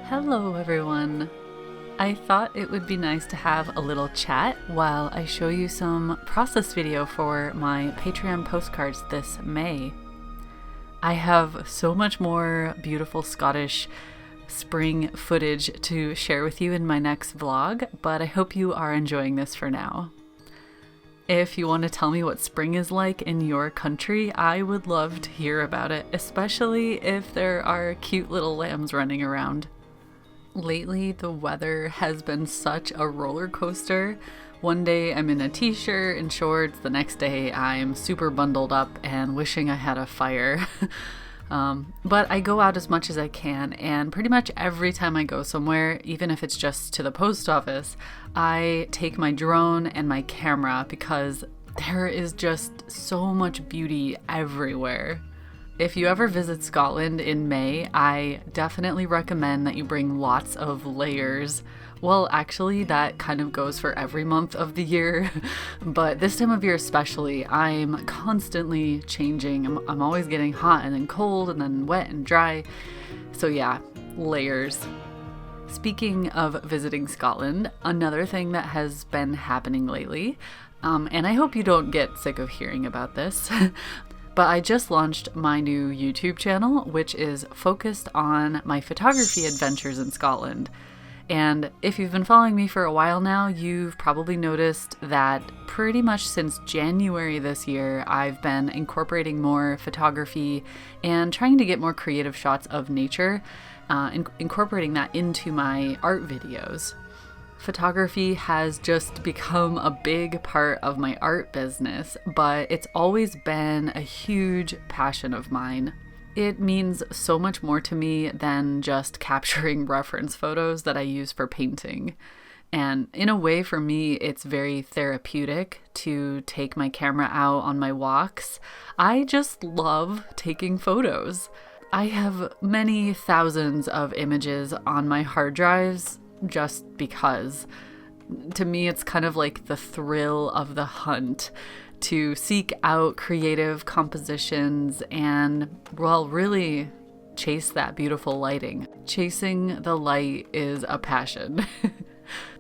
Hello everyone! I thought it would be nice to have a little chat while I show you some process video for my Patreon postcards this May. I have so much more beautiful Scottish spring footage to share with you in my next vlog, but I hope you are enjoying this for now. If you want to tell me what spring is like in your country, I would love to hear about it, especially if there are cute little lambs running around. Lately, the weather has been such a roller coaster. One day I'm in a t-shirt and shorts, the next day I'm super bundled up and wishing I had a fire. But I go out as much as I can, and pretty much every time I go somewhere, even if it's just to the post office, I take my drone and my camera because there is just so much beauty everywhere. If you ever visit Scotland in May, I definitely recommend that you bring lots of layers. Well, actually, that kind of goes for every month of the year, but this time of year especially, I'm constantly changing. I'm always getting hot and then cold and then wet and dry. So yeah, layers. Speaking of visiting Scotland, another thing that has been happening lately, and I hope you don't get sick of hearing about this, but I just launched my new YouTube channel, which is focused on my photography adventures in Scotland. And if you've been following me for a while now, you've probably noticed that pretty much since January this year, I've been incorporating more photography and trying to get more creative shots of nature, incorporating that into my art videos. Photography has just become a big part of my art business, but it's always been a huge passion of mine. It means so much more to me than just capturing reference photos that I use for painting. And in a way, for me, it's very therapeutic to take my camera out on my walks. I just love taking photos. I have many thousands of images on my hard drives just because. To me, it's kind of like the thrill of the hunt to seek out creative compositions and, well, really chase that beautiful lighting. Chasing the light is a passion.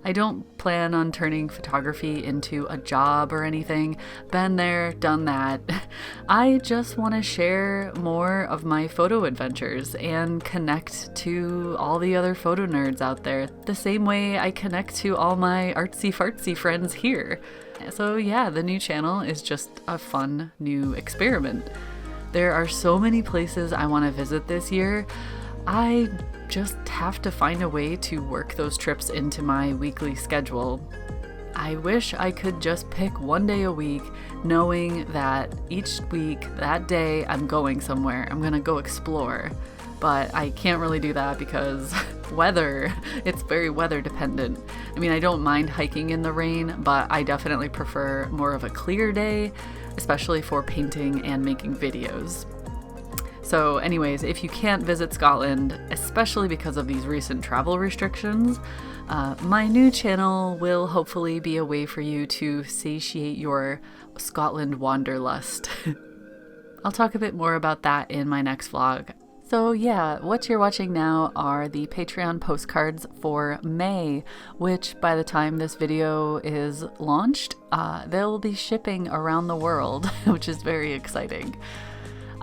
I don't plan on turning photography into a job or anything. Been there, done that. I just want to share more of my photo adventures and connect to all the other photo nerds out there the same way I connect to all my artsy-fartsy friends here. So yeah, the new channel is just a fun new experiment. There are so many places I want to visit this year. I just have to find a way to work those trips into my weekly schedule. I wish I could just pick one day a week, knowing that each week, that day, I'm going somewhere. I'm gonna go explore. But I can't really do that because weather, it's very weather dependent. I mean, I don't mind hiking in the rain, but I definitely prefer more of a clear day, especially for painting and making videos. So anyways, if you can't visit Scotland, especially because of these recent travel restrictions, my new channel will hopefully be a way for you to satiate your Scotland wanderlust. I'll talk a bit more about that in my next vlog. So yeah, what you're watching now are the Patreon postcards for May, which by the time this video is launched, they'll be shipping around the world, which is very exciting.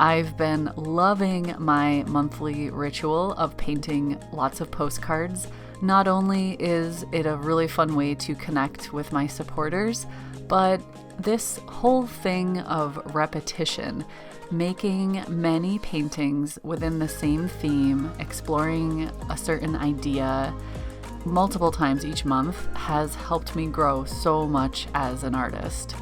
I've been loving my monthly ritual of painting lots of postcards. Not only is it a really fun way to connect with my supporters, but this whole thing of repetition, making many paintings within the same theme, exploring a certain idea multiple times each month, has helped me grow so much as an artist.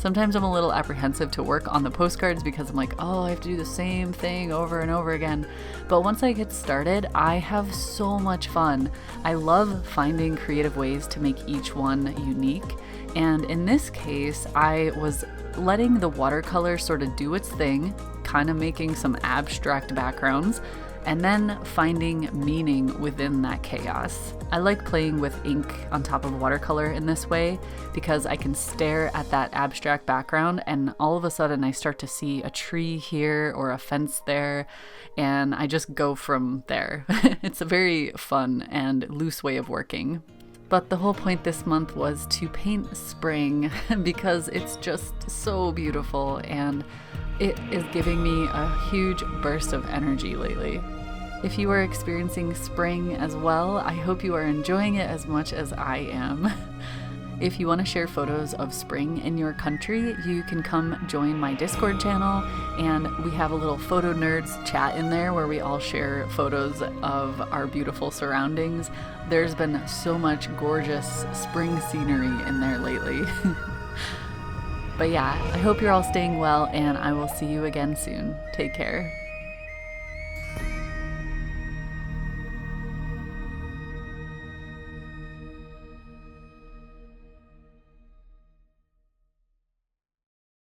Sometimes I'm a little apprehensive to work on the postcards because I'm like, oh, I have to do the same thing over and over again. But once I get started, I have so much fun. I love finding creative ways to make each one unique. And in this case, I was letting the watercolor sort of do its thing, kind of making some abstract backgrounds, and then finding meaning within that chaos. I like playing with ink on top of watercolor in this way because I can stare at that abstract background and all of a sudden I start to see a tree here or a fence there, and I just go from there. It's a very fun and loose way of working. But the whole point this month was to paint spring because it's just so beautiful and it is giving me a huge burst of energy lately. If you are experiencing spring as well, I hope you are enjoying it as much as I am. If you want to share photos of spring in your country, you can come join my Discord channel, and we have a little photo nerds chat in there where we all share photos of our beautiful surroundings. There's been so much gorgeous spring scenery in there lately. But yeah, I hope you're all staying well, and I will see you again soon. Take care.